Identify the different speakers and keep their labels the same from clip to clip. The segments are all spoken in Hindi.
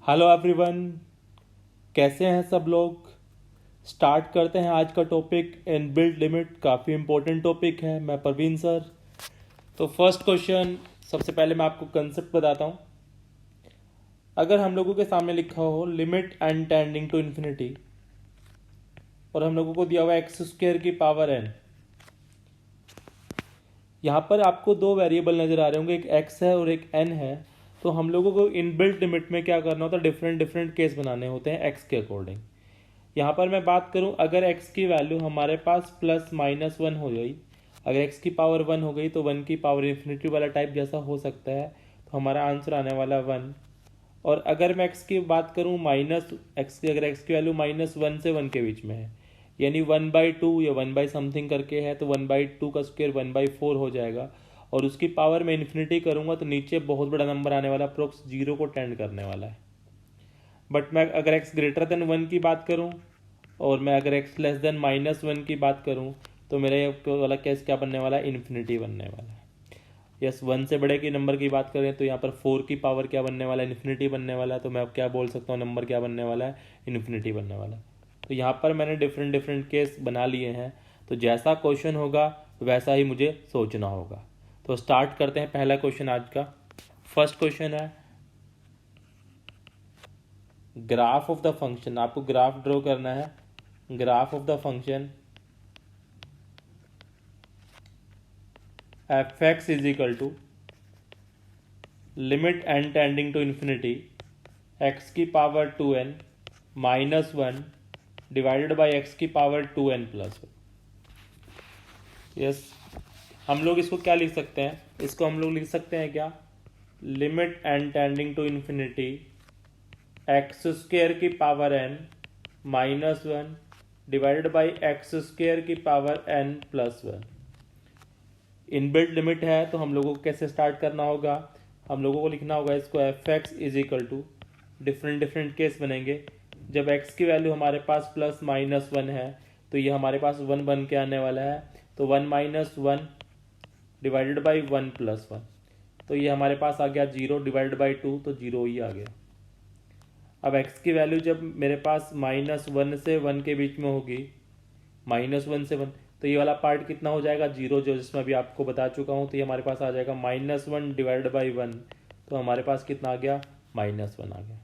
Speaker 1: हेलो एवरीवन, कैसे हैं सब लोग। स्टार्ट करते हैं आज का टॉपिक इनबिल्ट लिमिट। काफ़ी इंपॉर्टेंट टॉपिक है। मैं प्रवीण सर। तो फर्स्ट क्वेश्चन, सबसे पहले मैं आपको कंसेप्ट बताता हूँ। अगर हम लोगों के सामने लिखा हो limit n tending to infinity और हम लोगों को दिया हुआ एक्स स्क्वायर की पावर एन, यहाँ पर आपको दो वेरिएबल नज़र आ रहे होंगे, एक एक्स है और एक एन है। तो हम लोगों को इनबिल्ट लिमिट में क्या करना होता है, डिफरेंट डिफरेंट केस बनाने होते हैं एक्स के अकॉर्डिंग। यहाँ पर मैं बात करूँ, अगर x की वैल्यू हमारे पास प्लस माइनस वन हो गई, अगर x की पावर वन हो गई तो वन की पावर इन्फिनिटी वाला टाइप जैसा हो सकता है, तो हमारा आंसर आने वाला वन। और अगर मैं x की बात करूँ माइनस एक्स की, अगर x की वैल्यू माइनस वन से वन के बीच में है, यानी वन बाई टू या वन बाई समथिंग करके है, तो वन बाई टू का स्क्वायर वन बाई फोर हो जाएगा। और उसकी पावर में इन्फिनिटी करूँगा तो नीचे बहुत बड़ा नंबर आने वाला, अप्रोक्स जीरो को टेंड करने वाला है। बट मैं अगर x ग्रेटर देन वन की बात करूँ और मैं अगर x less than minus one की बात करूँ, तो मेरा ये वाला केस क्या बनने वाला है, इन्फिनिटी बनने वाला है। यस, वन से बड़े की नंबर की बात करें तो यहाँ पर फोर की पावर क्या बनने वाला है, इन्फिनिटी बनने वाला है। तो मैं अब क्या बोल सकता हूँ, नंबर क्या बनने वाला है, इन्फिनिटी बनने वाला है। तो यहाँ पर मैंने डिफरेंट डिफरेंट केस बना लिए हैं। तो जैसा क्वेश्चन होगा वैसा ही मुझे सोचना होगा। तो स्टार्ट करते हैं पहला क्वेश्चन आज का। फर्स्ट क्वेश्चन है ग्राफ ऑफ द फंक्शन। आपको ग्राफ ड्रॉ करना है। Graph of the function f x is equal to limit n tending to infinity x की power two n minus one divided by x की power two n plus one. Yes, हम लोग इसको क्या लिख सकते हैं, इसको हम लोग लिख सकते हैं क्या, limit n tending to infinity x square की power n minus one divided by x square की power n plus one. Inbuilt limit है तो हम लोगों को कैसे स्टार्ट करना होगा, हम लोगों को लिखना होगा इसको f x is equal to, different different case बनेंगे। जब एक्स की वैल्यू हमारे पास प्लस माइनस वन है तो ये हमारे पास वन बन के आने वाला है। तो one minus one divided by one plus one, तो ये हमारे पास आ गया जीरो डिवाइडेड बाई टू, तो जीरो ही आ गया। अब x की वैल्यू जब मेरे पास माइनस वन से वन के बीच में होगी, माइनस वन से वन, तो ये वाला पार्ट कितना हो जाएगा, जीरो, जो जिसमें अभी आपको बता चुका हूँ। तो ये हमारे पास आ जाएगा minus one divide by one, तो हमारे पास कितना आ गया, माइनस वन आ गया।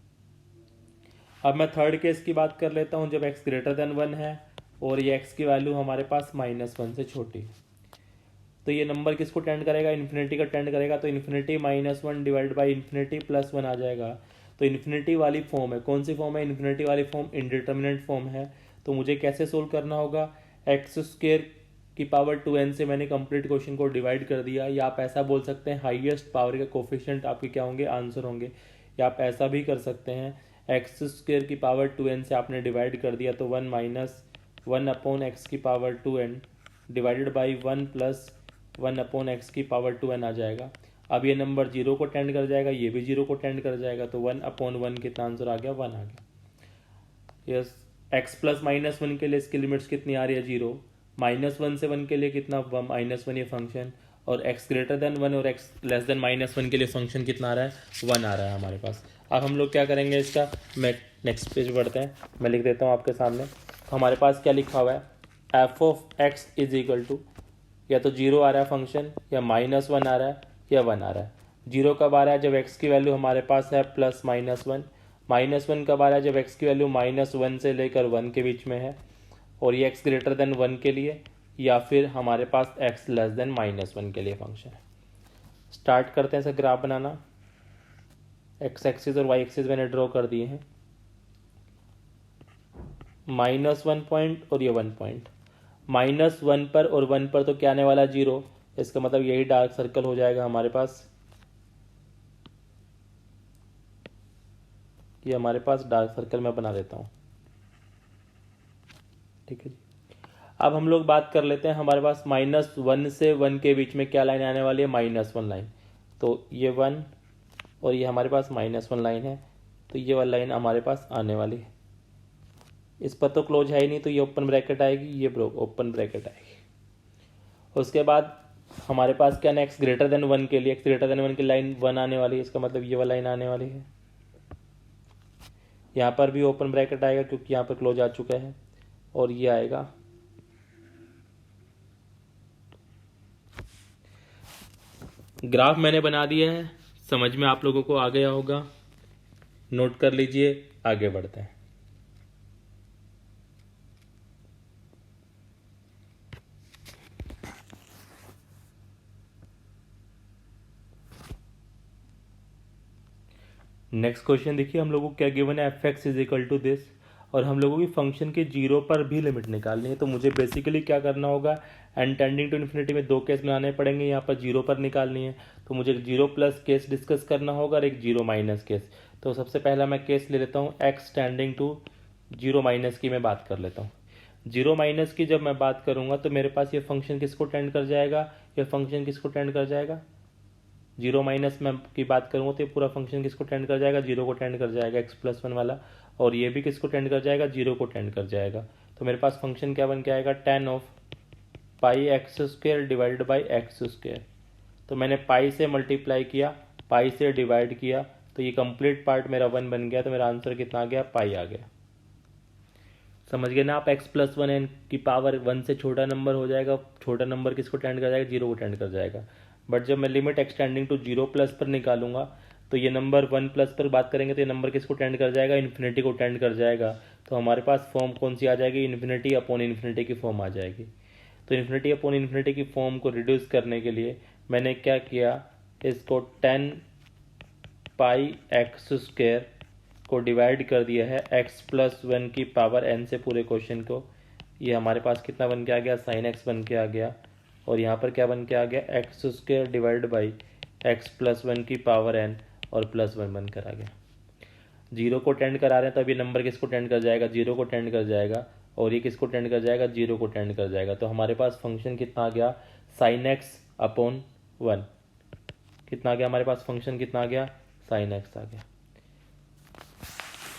Speaker 1: अब मैं थर्ड केस की बात कर लेता हूँ, जब x ग्रेटर देन वन है और ये x की वैल्यू हमारे पास माइनस वन से छोटी है, तो ये नंबर किसको टेंड करेगा, इन्फिनिटी का टेंड करेगा। तो infinity minus one divide by infinity plus one आ जाएगा। तो इन्फिनिटी वाली फॉर्म है, कौन सी फॉर्म है, इन्फिनिटी वाली फॉर्म इनडिटर्मिनेट फॉर्म है। तो मुझे कैसे सोल्व करना होगा, एक्स स्क्वेयर की पावर टू एन से मैंने कंप्लीट क्वेश्चन को डिवाइड कर दिया, या आप ऐसा बोल सकते हैं हाईएस्ट पावर के कोफिशिएंट आपके क्या होंगे, आंसर होंगे। या आप ऐसा भी कर सकते हैं, एक्स स्क्वेयर की पावर टू एन से आपने डिवाइड कर दिया, तो one minus one upon x की power two n divided by one plus one upon x की पावर टू एन आ जाएगा। अब ये नंबर जीरो को टेंड कर जाएगा, ये भी जीरो को टेंड कर जाएगा, तो वन अपॉन वन कितना आंसर आ गया, वन आ गया। Yes, x plus minus one के लिए इसकी लिमिट्स कितनी आ रही है, जीरो। माइनस वन से वन के लिए कितना, माइनस वन ये फंक्शन। और एक्स ग्रेटर देन वन और x less than minus one के लिए फंक्शन कितना आ रहा है, वन आ रहा है हमारे पास। अब हम लोग क्या करेंगे इसका, मैं नेक्स्ट पेज बढ़ते हैं, मैं लिख देता हूँ आपके सामने। हमारे पास क्या लिखा हुआ है, f of x is equal to, या तो जीरो आ रहा है फंक्शन, या माइनस वन आ रहा है, या वन आ रहा है। जीरो कब आ रहा है, जब एक्स की वैल्यू हमारे पास है plus minus one. Minus one कब आ रहा है, जब एक्स की वैल्यू माइनस वन से लेकर वन के बीच में है, और ये एक्स ग्रेटर देन वन के लिए, या फिर हमारे पास x less than minus one के लिए फंक्शन है। स्टार्ट करते हैं इसे ग्राफ बनाना। एक्स एक्सिस और वाई एक्सिस मैंने ड्रॉ कर दिए हैं, माइनस वन पॉइंट और ये वन पॉइंट। माइनस वन पर और वन पर तो क्या आने वाला, जीरो। इसका मतलब यही डार्क सर्कल हो जाएगा हमारे पास, ये हमारे पास डार्क सर्कल मैं बना देता हूँ, ठीक है जी। अब हम लोग बात कर लेते हैं, हमारे पास माइनस वन से वन के बीच में क्या लाइन आने वाली है, माइनस वन लाइन। तो ये वन और ये हमारे पास माइनस वन लाइन है, तो ये वाली लाइन हमारे पास आने वाली है। इस पर तो क्लोज है ही नहीं, तो ये ओपन ब्रैकेट आएगी, ये ओपन ब्रैकेट आएगी। उसके बाद हमारे पास क्या, एक्स ग्रेटर देन वन के लिए, एक्स ग्रेटर देन वन की लाइन वन आने वाली है, इसका मतलब ये वाला लाइन आने वाली है। यहाँ पर भी ओपन ब्रैकेट आएगा क्योंकि यहाँ पर क्लोज आ चुका है, और ये आएगा ग्राफ मैंने बना दिया है, समझ में आप लोगों को आ गया होगा, नोट कर लीजिए, आगे बढ़ते हैं। नेक्स्ट क्वेश्चन देखिए, हम लोगों को क्या गिवन है, f x is equal to this, और हम लोगों की फंक्शन के जीरो पर भी लिमिट निकालनी है। तो मुझे बेसिकली क्या करना होगा, एन टेंडिंग टू इन्फिनिटी में दो केस बनाने पड़ेंगे, यहाँ पर जीरो पर निकालनी है। तो मुझे एक जीरो प्लस केस डिस्कस करना होगा और एक जीरो माइनस केस। तो सबसे पहला मैं केस ले लेता हूँ, x tending to zero minus की मैं बात कर लेता हूँ। जीरो माइनस की जब मैं बात करूँगा तो मेरे पास ये फंक्शन किसको टेंड कर जाएगा, ये फंक्शन किसको टेंड कर जाएगा, जीरो माइनस में की बात करूँगा तो ये पूरा फंक्शन किसको टेंड कर जाएगा, जीरो को टेंड कर जाएगा, एक्स प्लस वन वाला, और ये भी किसको टेंड कर जाएगा, जीरो को टेंड कर जाएगा। तो मेरे पास फंक्शन क्या बन के आएगा, ten of pi x square divided by x square. तो मैंने पाई से मल्टीप्लाई किया, पाई से डिवाइड किया, तो ये कंप्लीट पार्ट मेरा वन बन गया। तो मेरा आंसर कितना आ गया, पाई आ गया। समझ गए ना आप, एक्स प्लस वन एन की पावर वन से छोटा नंबर हो जाएगा, छोटा नंबर किसको टेंड कर जाएगा, जीरो को टेंड कर जाएगा। बट जब मैं limit x tending to zero plus पर निकालूंगा तो ये नंबर वन प्लस पर बात करेंगे तो ये नंबर किसको टेंड कर जाएगा, इन्फिनिटी को टेंड कर जाएगा। तो हमारे पास फॉर्म कौन सी आ जाएगी, इन्फिनिटी अपॉन इन्फिनिटी की फॉर्म आ जाएगी। तो इन्फिनिटी अपॉन इन्फिनिटी की फॉर्म को रिड्यूस करने के लिए मैंने क्या किया, इसको टेन पाई एक्स स्क्वेयर को डिवाइड कर दिया है एक्स प्लस वन की पावर एन से पूरे क्वेश्चन को। ये हमारे पास कितना बन के आ गया, साइन एक्स बन के आ गया, और यहाँ पर क्या बन के आ गया, x square divide by x plus one की पावर एन और प्लस वन बन कर आ गया। जीरो को टेंड करा रहे हैं तो अभी नंबर किसको टेंड कर जाएगा, जीरो को टेंड कर जाएगा, और ये किसको टेंड कर जाएगा, जीरो को टेंड कर जाएगा। तो हमारे पास फंक्शन कितना आ गया, साइन एक्स अपॉन वन, कितना आ गया हमारे पास फंक्शन, कितना आ गया, साइन एक्स आ गया।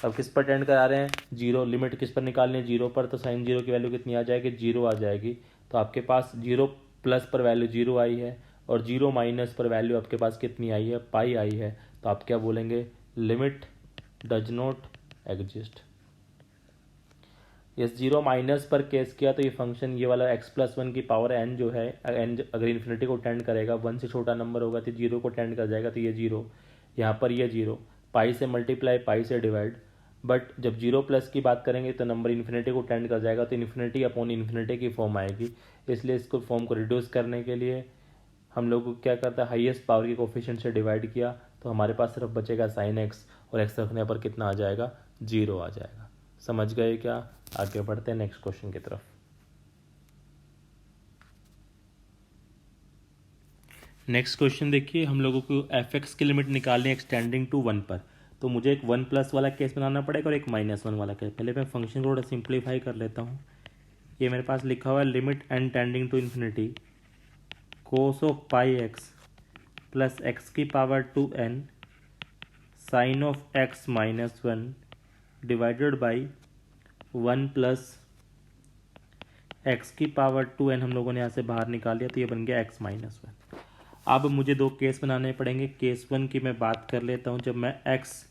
Speaker 1: अब किस पर टेंड करा रहे हैं, जीरो, लिमिट किस पर निकालनी है, जीरो पर, तो साइन जीरो की वैल्यू कितनी आ जाएगी, जीरो आ जाएगी। तो आपके पास जीरो प्लस पर वैल्यू जीरो आई है और जीरो माइनस पर वैल्यू आपके पास कितनी आई है, पाई आई है। तो आप क्या बोलेंगे, limit does not exist. Yes, zero minus पर केस किया तो ये फंक्शन ये वाला एक्स प्लस वन की पावर एन जो है, एन अगर इन्फिनिटी को टेंड करेगा, वन से छोटा नंबर होगा तो जीरो को टेंड कर जाएगा। तो ये जीरो, यहाँ पर ये जीरो, पाई से मल्टीप्लाई, पाई से डिवाइड। बट जब जीरो प्लस की बात करेंगे तो नंबर इन्फिनिटी को टेंड कर जाएगा, तो इन्फिनिटी अपॉन इन्फिनिटी की फॉर्म आएगी। इसलिए इसको फॉर्म को रिड्यूस करने के लिए हम लोग को क्या करता है, हाईएस्ट पावर के कोफिशिएंट से डिवाइड किया, तो हमारे पास सिर्फ बचेगा साइन एक्स, और एक्स रखने पर कितना आ जाएगा, जीरो आ जाएगा। समझ गए क्या, आगे बढ़ते हैं नेक्स्ट क्वेश्चन की तरफ। नेक्स्ट क्वेश्चन देखिए, हम लोगों को एफ एक्स की लिमिट निकालनी है एक्सटेंडिंग टू वन पर। तो मुझे एक वन प्लस वाला केस बनाना पड़ेगा और एक माइनस वन वाला केस। पहले मैं फंक्शन को थोड़ा सिंप्लीफाई कर लेता हूँ। ये मेरे पास लिखा हुआ है limit n tending to infinity cos of pi x plus x की power two n sine of x minus one divided by one plus x की पावर टू एन हम लोगों ने यहाँ से बाहर निकाल दिया, तो ये बन गया एक्स माइनस वन। अब मुझे दो केस बनाने पड़ेंगे। केस वन की मैं बात कर लेता हूँ, जब मैं x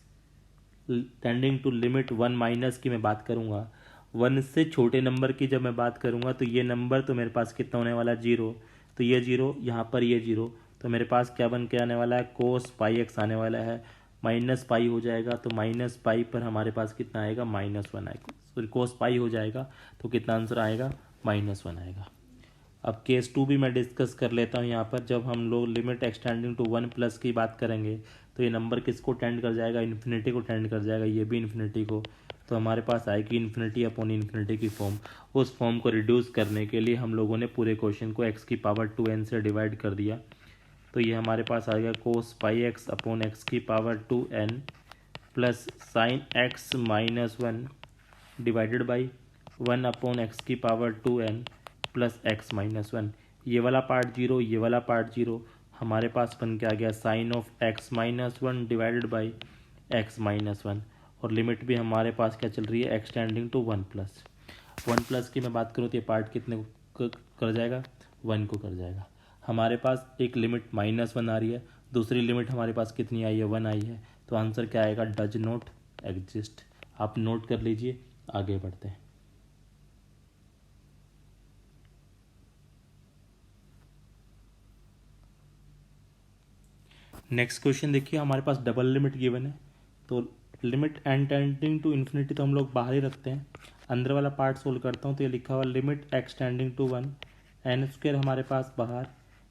Speaker 1: tending to limit one minus की मैं बात करूँगा, वन से छोटे नंबर की जब मैं बात करूँगा तो ये नंबर तो मेरे पास कितना होने वाला है, जीरो। तो ये जीरो, यहाँ पर ये जीरो, तो मेरे पास क्या बन के आने वाला है, कोस पाई एक्स आने वाला है, माइनस पाई हो जाएगा। तो माइनस पाई पर हमारे पास कितना आएगा, माइनस वन आएगा। सॉरी, कोस पाई हो जाएगा तो कितना आंसर आएगा, माइनस वन आएगा। अब केस टू भी मैं डिस्कस कर लेता हूँ यहाँ पर। जब हम लोग limit x tending to one plus की बात करेंगे तो ये नंबर किसको टेंड कर जाएगा, इन्फिनिटी को टेंड कर जाएगा, ये भी इन्फिनिटी को। तो हमारे पास आएगी इन्फिनिटी अपॉन इन्फिनिटी की फॉर्म। उस फॉर्म को रिड्यूस करने के लिए हम लोगों ने पूरे क्वेश्चन को एक्स की पावर टू एन से डिवाइड कर दिया। तो ये हमारे पास आ गया cos pi x upon x की power two n plus sine x minus one divided by one upon x की power two n plus x minus one. ये वाला पार्ट जीरो, ये वाला पार्ट जीरो, हमारे पास बन के आ गया sine of x minus one divided by x minus one. और लिमिट भी हमारे पास क्या चल रही है, x tending to one plus. One plus की मैं बात करूँ तो ये पार्ट कितने को कर जाएगा, वन को कर जाएगा। हमारे पास एक लिमिट माइनस वन आ रही है, दूसरी लिमिट हमारे पास कितनी आई है, वन आई है। तो आंसर क्या आएगा, डज नॉट एग्जिस्ट। आप नोट कर लीजिए, आगे बढ़ते हैं। नेक्स्ट क्वेश्चन देखिए, हमारे पास डबल लिमिट गिवन है, तो limit n tending to infinity तो हम लोग बाहर ही रखते हैं, अंदर वाला पार्ट सोल्व करता हूँ। तो ये लिखा हुआ limit x tending to 1, n square हमारे पास बाहर,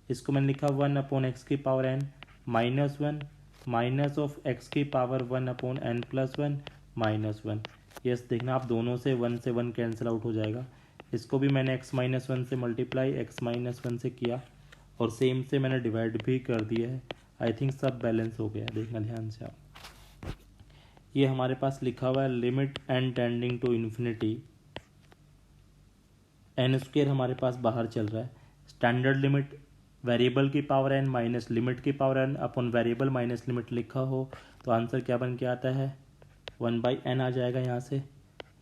Speaker 1: इसको मैंने लिखा 1/x⁻n -1 माइनस ऑफ एक्स की पावर 1/n+1 -1। यस, देखना आप दोनों से 1 कैंसिल आउट हो जाएगा। इसको भी मैंने x-1 से मल्टीप्लाई x-1 से किया और सेम से मैंने डिवाइड भी कर दिया है। आई थिंक सब बैलेंस हो गया, देखना ध्यान से आप। ये हमारे पास लिखा हुआ है limit n tending to infinity, n square हमारे पास बाहर चल रहा है, स्टैंडर्ड लिमिट वेरिएबल की पावर एन माइनस लिमिट की power n upon variable minus limit लिखा हो तो आंसर क्या बन के आता है, 1/n आ जाएगा यहाँ से,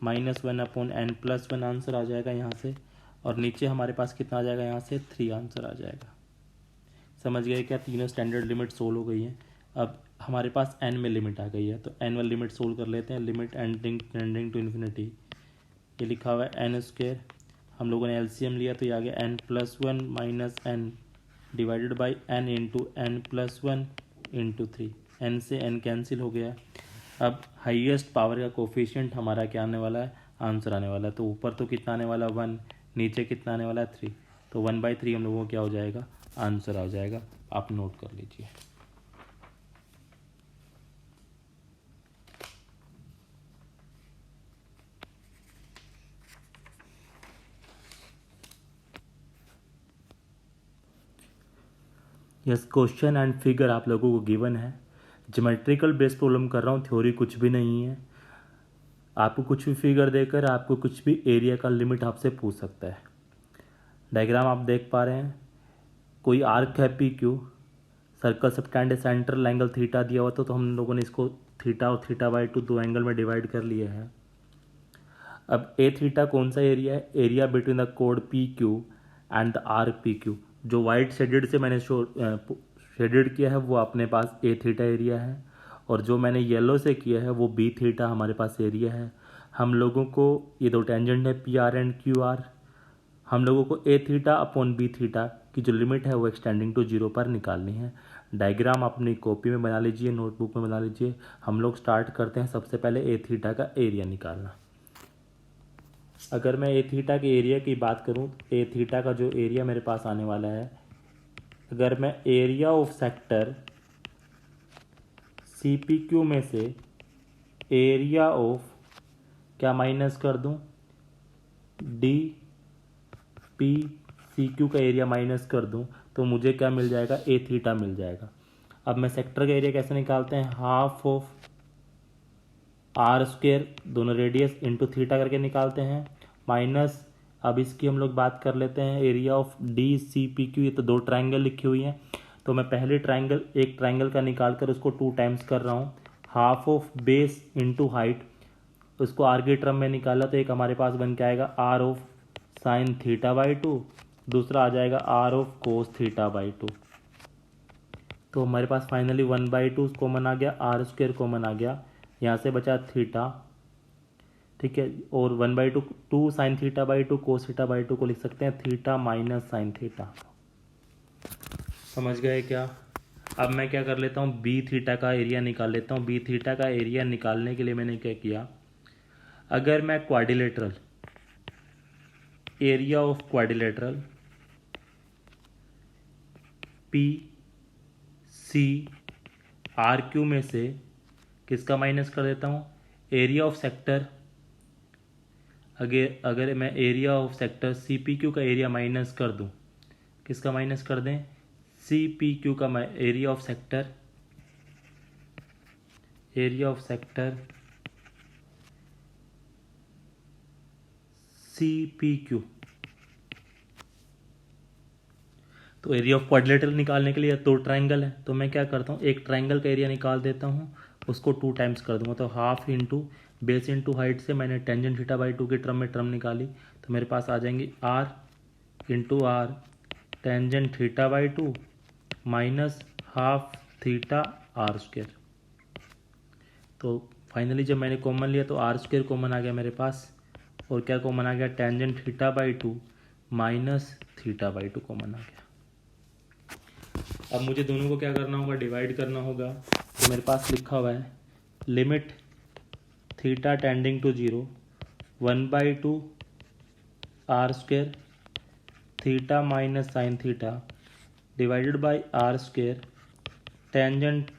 Speaker 1: -1/n+1 आंसर आ जाएगा यहाँ से, और नीचे हमारे पास कितना आ जाएगा यहाँ से 3 आंसर आ जाएगा। समझ गए क्या, तीनों स्टैंडर्ड लिमिट सोल्व हो गई हैं। अब हमारे पास n में लिमिट आ गई है, तो n वाली लिमिट सोल्व कर लेते हैं। लिमिट टेंडिंग टू इन्फिनिटी, ये लिखा हुआ है एन स्क्वायर, हम लोगों ने एलसीएम लिया तो ये आ गया n+1 minus n divided by n into n+1 into 3, n से n कैंसिल हो गया। अब हाईएस्ट पावर का कोफिशिएंट हमारा क्या आने वाला है, आंसर आने वाला है। तो ऊपर तो कितना आने वाला है 1, नीचे कितना आने वाला है 3, तो 1/3 हम लोगों को क्या हो जाएगा, आंसर आ जाएगा। आप नोट कर लीजिए। यस, क्वेश्चन एंड फिगर आप लोगों को गिवन है। ज्योमेट्रिकल बेस प्रॉब्लम कर रहा हूँ, थ्योरी कुछ भी नहीं है। आपको कुछ भी फिगर देकर आपको कुछ भी एरिया का लिमिट आपसे पूछ सकता है। डायग्राम आप देख पा रहे हैं, कोई आर्क है P Q, circle subtend central angle theta दिया हुआ तो हम लोगों ने इसको थीटा और थीटा/2 दो एंगल में डिवाइड कर लिया है। अब ए थीटा कौन सा एरिया है, area between the code P Q and the arc P Q. जो वाइट शेडेड से मैंने शेडेड किया है वो अपने पास ए थीटा एरिया है, और जो मैंने येलो से किया है वो बी थीटा हमारे पास एरिया है। हम लोगों को ये दो टेंजेंट है P R and Q R, हम लोगों को ए थीटा अपॉन बी थीटा की जो लिमिट है वो एक्सटेंडिंग टू 0 पर निकालनी है। डायग्राम अपनी कॉपी में बना लीजिए, नोटबुक में बना लीजिए। हम लोग स्टार्ट करते हैं सबसे पहले ए थीटा का एरिया निकालना। अगर मैं ए थीटा के एरिया की बात करूं तो ए थीटा का जो एरिया मेरे पास आने वाला है, अगर मैं area of sector C P Q में से एरिया ऑफ क्या माइनस कर दूं, डी पी सी क्यू का एरिया माइनस कर दूं तो मुझे क्या मिल जाएगा, ए थीटा मिल जाएगा। अब मैं सेक्टर का एरिया कैसे निकालते हैं, हाफ ऑफ आर स्क्वेयर दोनों रेडियस इंटू थीटा करके निकालते हैं, माइनस अब इसकी हम लोग बात कर लेते हैं area of D C P Q. ये तो दो ट्राइंगल लिखी हुई हैं, तो मैं पहले ट्राइंगल एक ट्राइंगल का निकाल कर उसको 2 टाइम्स कर रहा हूँ। Half of base into height, उसको आर के टर्म में निकाला तो एक हमारे पास बन के आएगा आर ऑफ साइन थीटा/2, दूसरा आ जाएगा आर ऑफ कोस थीटा/2। तो हमारे पास फाइनली 1/2 कॉमन आ गया, आर स्क्वेयर कॉमन आ गया, यहाँ से बचा थीटा, ठीक है। और 1/2 2 साइन थीटा/2 कोस थीटा/2 को लिख सकते हैं थीटा माइनस साइन थीटा। समझ गए क्या। अब मैं क्या कर लेता हूँ, बी थीटा का एरिया निकाल लेता हूँ। बी थीटा का एरिया निकालने के लिए मैंने क्या किया, अगर मैं quadrilateral area of quadrilateral P C R Q में से किसका माइनस कर देता हूँ, एरिया ऑफ सेक्टर, अगर मैं area of sector C P Q का एरिया माइनस कर दूँ, किसका माइनस कर दें, सी पी क्यू का area of sector, C P Q. तो एरिया ऑफ क्वाड्रिलेटरल निकालने के लिए दो ट्राइंगल है, तो मैं क्या करता हूँ, एक ट्राइंगल का एरिया निकाल देता हूँ, उसको 2 टाइम्स कर दूंगा। तो half into base into height से मैंने टेंजेंट थीटा/2 की टर्म निकाली, तो मेरे पास आ जाएंगी आर इंटू आर टेंजेंट थीटा/2 minus half theta R square. तो फाइनली जब मैंने कॉमन लिया तो आर स्क्वायर कॉमन आ गया मेरे पास, और क्या कॉमन आ गया, tangent theta by two minus theta by two common आ गया। अब मुझे दोनों को क्या करना होगा, डिवाइड करना होगा। तो मेरे पास लिखा हुआ है limit theta tending to 0 1/2 R square theta minus sine theta divided by R square tangent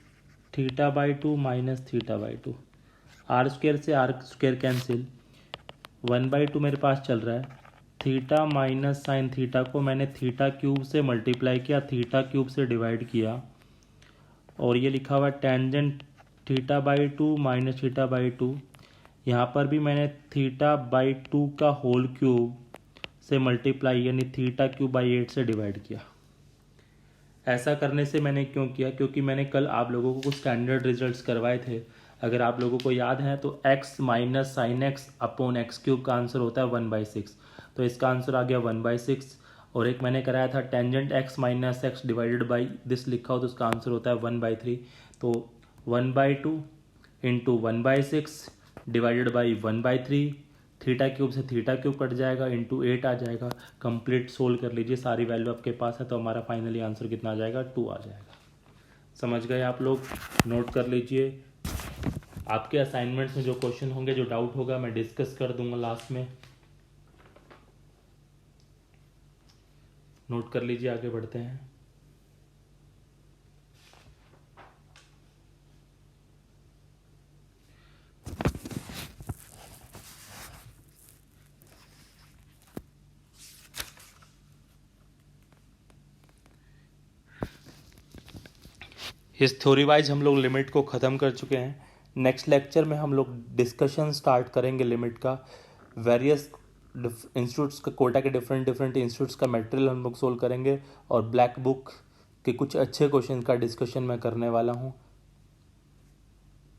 Speaker 1: theta by two minus theta by two. R square से आर स्क्वायर कैंसिल, 1/2 मेरे पास चल रहा है, थीटा माइनस साइन थीटा को मैंने थीटा क्यूब से मल्टीप्लाई किया, थीटा क्यूब से डिवाइड किया, और ये लिखा हुआ tangent theta by two minus theta by to. यहाँ पर भी मैंने थीटा बाई टू का होल क्यूब से मल्टीप्लाई यानी थीटा क्यूब बाई 8 से डिवाइड किया। ऐसा करने से मैंने क्यों किया, क्योंकि मैंने कल आप लोगों को कुछ स्टैंडर्ड रिजल्ट्स करवाए थे। अगर आप लोगों को याद है तो x minus sine x upon x cube का आंसर होता है 1/6, तो इसका आंसर आ गया 1/6। और एक मैंने कराया था tangent x minus x divided by this लिखा हो तो उसका आंसर होता है 1/3। तो 1/2 into 1/6 divided by 1/3, theta cube से थीटा क्यूब कट जाएगा, इंटू 8 आ जाएगा। कंप्लीट सोल्व कर लीजिए, सारी वैल्यू आपके पास है, तो हमारा फाइनली आंसर कितना आ जाएगा, 2 आ जाएगा। समझ गए आप लोग, नोट कर लीजिए। आपके असाइनमेंट्स में जो क्वेश्चन होंगे, जो डाउट होगा, मैं डिस्कस कर दूंगा लास्ट में। नोट कर लीजिए, आगे बढ़ते हैं। इस थ्योरी वाइज हम लोग लिमिट को ख़त्म कर चुके हैं। नेक्स्ट लेक्चर में हम लोग डिस्कशन स्टार्ट करेंगे लिमिट का। वेरियस इंस्टीट्यूट्स का, कोटा के डिफरेंट इंस्टीट्यूट्स का मटेरियल हम लोग सोल्व करेंगे, और ब्लैक बुक के कुछ अच्छे क्वेश्चन का डिस्कशन मैं करने वाला हूँ।